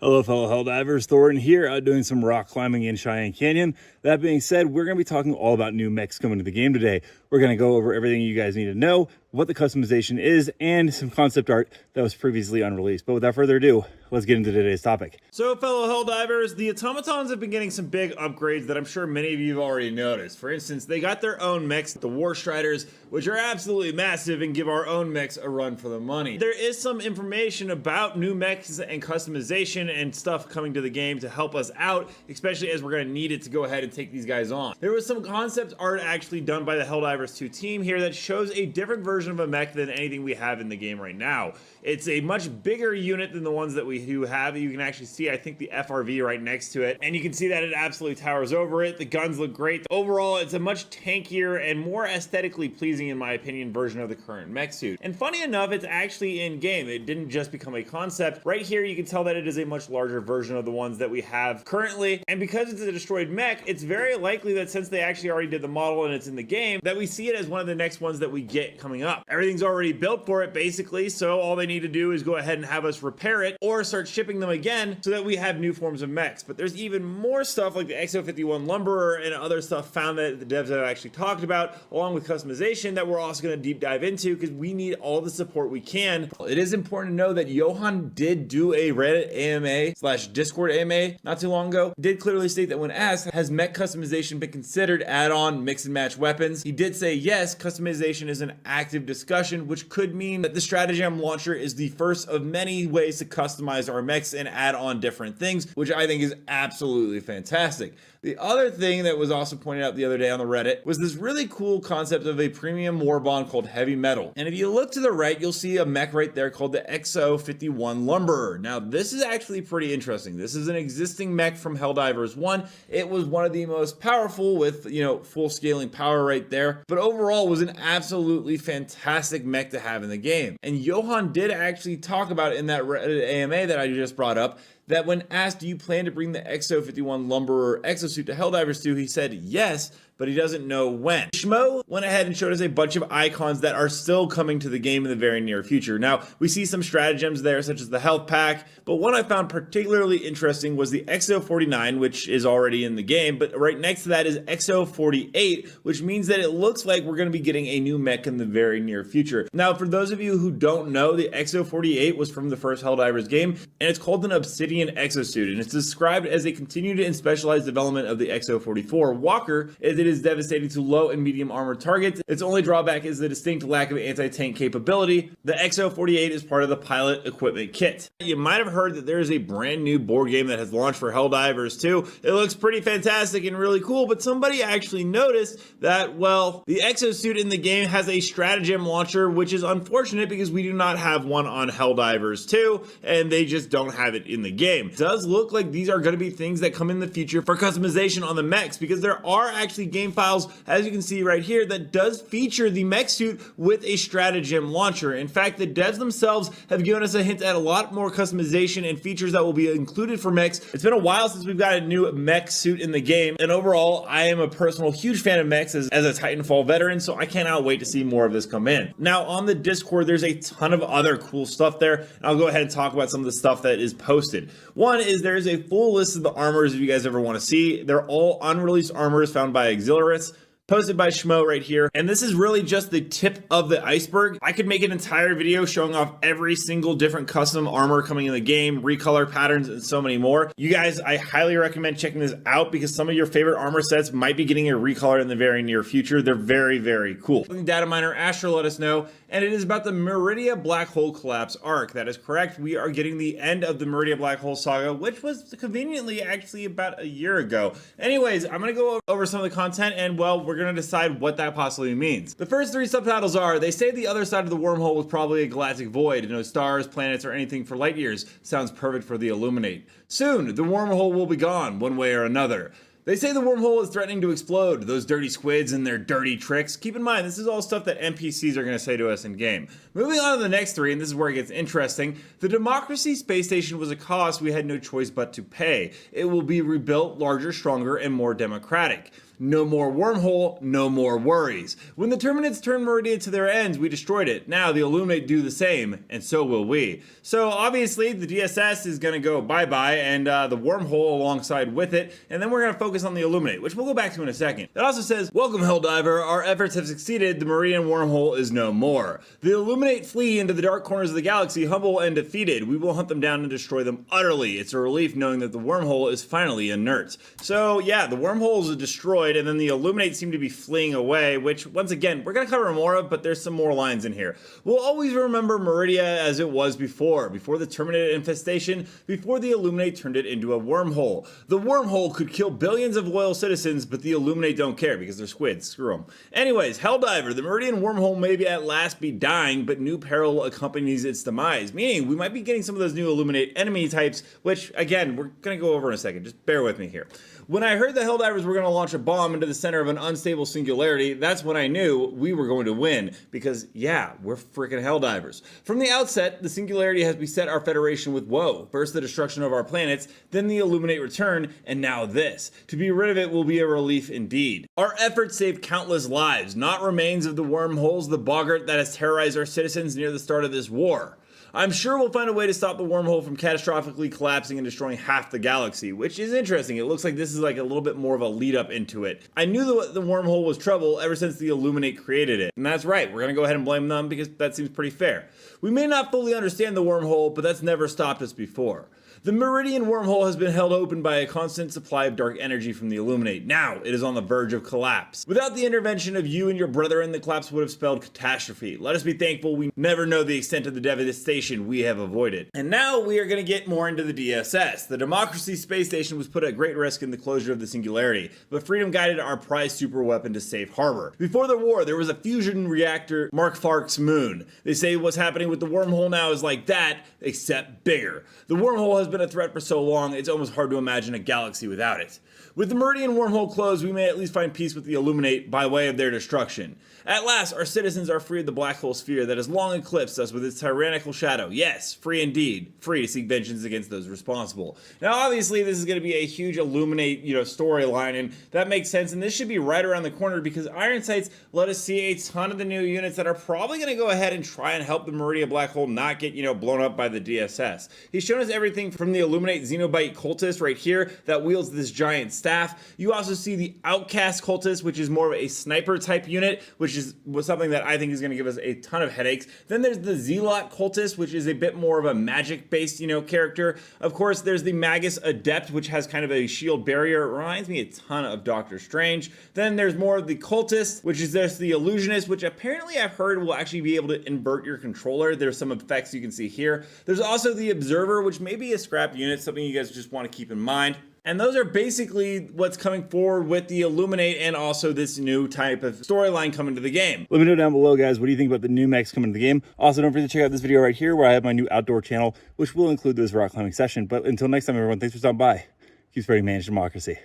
Hello fellow Helldivers, Thornton here, out doing some rock climbing in Cheyenne Canyon. That being said, we're going to be talking all about new mechs coming to the game today. We're going to go over everything you guys need to know, what the customization is, and some concept art that was previously unreleased. But without further ado, let's get into today's topic. So fellow Helldivers, the automatons have been getting some big upgrades that I'm sure many of you have already noticed. For instance, they got their own mechs, the War Striders, which are absolutely massive and give our own mechs a run for the money. There is some information about new mechs and customization and stuff coming to the game to help us out, especially as we're going to need it to go ahead and take these guys on. There was some concept art actually done by the Helldivers 2 team here that shows a different version of a mech than anything we have in the game right now. It's a much bigger unit than the ones that we do have. You can actually see, I think, the FRV right next to it, and you can see that it absolutely towers over it. The guns look great. Overall, it's a much tankier and more aesthetically pleasing, in my opinion, version of the current mech suit. And funny enough, it's actually in game. It didn't just become a concept. Right here, you can tell that it is a much larger version of the ones that we have currently, and because it's a destroyed mech, it's very likely that since they actually already did the model and it's in the game, that we see it as one of the next ones that we get coming up. Everything's already built for it, basically, so all they need to do is go ahead and have us repair it or start shipping them again so that we have new forms of mechs. But there's even more stuff like the XO51 Lumberer and other stuff found that the devs have actually talked about, along with customization, that we're also going to deep dive into because we need all the support we can. It is important to know that Johan did do a Reddit AMA / Discord AMA not too long ago. He did clearly state that when asked, has mech customization been considered add-on mix and match weapons? He did say yes, customization is an active discussion, which could mean that the stratagem launcher is the first of many ways to customize our mechs and add on different things, which I think is absolutely fantastic. The other thing that was also pointed out the other day on the Reddit was this really cool concept of a premium war bond called Heavy Metal. And if you look to the right, you'll see a mech right there called the XO51 Lumberer. Now, this is actually pretty interesting. This is an existing mech from Helldivers 1. It was one of the most powerful with, full scaling power right there, but overall was an absolutely fantastic mech to have in the game. And Johan did actually talk about it in that Reddit AMA that I just brought up, that when asked, do you plan to bring the XO51 Lumberer exosuit to Helldivers 2, he said yes, but he doesn't know when. Schmo went ahead and showed us a bunch of icons that are still coming to the game in the very near future. Now, we see some stratagems there, such as the health pack, but one I found particularly interesting was the XO49, which is already in the game, but right next to that is XO48, which means that it looks like we're going to be getting a new mech in the very near future. Now, for those of you who don't know, the XO48 was from the first Helldivers game, and it's called an Obsidian exosuit, and it's described as a continued and specialized development of the XO44 Walker, as it is devastating to low and medium armored targets. Its only drawback is the distinct lack of anti-tank capability. The XO48 is part of the pilot equipment kit. You might have heard that there is a brand new board game that has launched for Helldivers 2. It looks pretty fantastic and really cool, but somebody actually noticed that, well, the exosuit in the game has a stratagem launcher, which is unfortunate because we do not have one on Helldivers 2, and they just don't have it in the game. It does look like these are going to be things that come in the future for customization on the mechs, because there are actually game files, as you can see right here, that does feature the mech suit with a stratagem launcher. In fact, the devs themselves have given us a hint at a lot more customization and features that will be included for mechs. It's been a while since we've got a new mech suit in the game, and overall, I am a personal huge fan of mechs as a Titanfall veteran, so I cannot wait to see more of this come in. Now, on the Discord, there's a ton of other cool stuff there, and I'll go ahead and talk about some of the stuff that is posted. One is there is a full list of the armors if you guys ever want to see. They're all unreleased armors found by Auxiliaris, posted by Schmo right here, and this is really just the tip of the iceberg. I could make an entire video showing off every single different custom armor coming in the game, recolor patterns, and so many more. You guys, I highly recommend checking this out because some of your favorite armor sets might be getting a recolor in the very near future. They're very, very cool. Data miner Astro let us know, and it is about the Meridia Black Hole Collapse arc. That is correct. We are getting the end of the Meridia Black Hole saga, which was conveniently actually about a year ago. Anyways, I'm going to go over some of the content, and well, we're going to decide what that possibly means. The first three subtitles are, they say the other side of the wormhole was probably a galactic void, no stars, planets, or anything for light years. Sounds perfect for the Illuminate. Soon, the wormhole will be gone, one way or another. They say the wormhole is threatening to explode, those dirty squids and their dirty tricks. Keep in mind, this is all stuff that NPCs are going to say to us in game. Moving on to the next three, and this is where it gets interesting. The Democracy space station was a cost we had no choice but to pay. It will be rebuilt larger, stronger, and more democratic. No more wormhole, no more worries. When the Terminids turned Meridia to their ends, we destroyed it. Now the Illuminate do the same, and so will we. So obviously the DSS is going to go bye-bye, and the wormhole alongside with it, and then we're going to focus on the Illuminate, which we'll go back to in a second. It also says, welcome Helldiver, our efforts have succeeded, the Meridian wormhole is no more. The Illuminate flee into the dark corners of the galaxy, humble and defeated. We will hunt them down and destroy them utterly. It's a relief knowing that the wormhole is finally inert. So yeah, the wormholes are destroyed, and then the Illuminate seem to be fleeing away, which once again, we're going to cover more of, but there's some more lines in here. We'll always remember Meridia as it was before the Terminated infestation, before the Illuminate turned it into a wormhole. The wormhole could kill billions of loyal citizens, but the Illuminate don't care because they're squids, screw them. Anyways, Helldiver, the Meridian wormhole may be at last be dying, but new peril accompanies its demise, meaning we might be getting some of those new Illuminate enemy types, which again, we're going to go over in a second, just bear with me here. When I heard the Helldivers were going to launch a bomb into the center of an unstable singularity, that's when I knew we were going to win, because yeah, we're freaking Helldivers. From the outset, the singularity has beset our Federation with woe. First the destruction of our planets, then the Illuminate return, and now this. To be rid of it will be a relief indeed. Our efforts saved countless lives, not remains of the wormholes, the boggart that has terrorized our citizens near the start of this war. I'm sure we'll find a way to stop the wormhole from catastrophically collapsing and destroying half the galaxy, which is interesting. It looks like this is like a little bit more of a lead up into it. I knew the wormhole was trouble ever since the Illuminate created it. And that's right, we're gonna go ahead and blame them because that seems pretty fair. We may not fully understand the wormhole, but that's never stopped us before. The Meridian wormhole has been held open by a constant supply of dark energy from the Illuminate. Now it is on the verge of collapse. Without the intervention of you and your brethren, the collapse would have spelled catastrophe. Let us be thankful we never know the extent of the devastation we have avoided. And now we are going to get more into the DSS. The Democracy Space Station was put at great risk in the closure of the Singularity, but Freedom guided our prized superweapon to safe harbor. Before the war, there was a fusion reactor, Mark Fark's moon. They say what's happening with the wormhole now is like that, except bigger. The wormhole has been a threat for so long, it's almost hard to imagine a galaxy without it. With the Meridian wormhole closed, we may at least find peace with the Illuminate by way of their destruction. At last, our citizens are free of the black hole sphere that has long eclipsed us with its tyrannical shadow. Yes, free indeed. Free to seek vengeance against those responsible. Now, obviously, this is going to be a huge Illuminate, storyline, and that makes sense, and this should be right around the corner because Iron Sights let us see a ton of the new units that are probably going to go ahead and try and help the Meridia black hole not get, blown up by the DSS. He's shown us everything from the Illuminate Xenobite cultist right here that wields this giant staff. You also see the Outcast cultist, which is more of a sniper type unit, which was something that I think is going to give us a ton of headaches. Then there's the Zealot cultist, which is a bit more of a magic based, character. Of course, there's the Magus Adept, which has kind of a shield barrier. It reminds me a ton of Doctor Strange. Then there's more of the cultist, which is just the Illusionist, which apparently I've heard will actually be able to invert your controller. There's some effects you can see here. There's also the Observer, which may be a scrap unit, something you guys just want to keep in mind. And those are basically what's coming forward with the Illuminate and also this new type of storyline coming to the game. Let me know down below, guys, what do you think about the new mechs coming to the game? Also, don't forget to check out this video right here where I have my new outdoor channel, which will include this rock climbing session. But until next time, everyone, thanks for stopping by. Keep spreading managed democracy.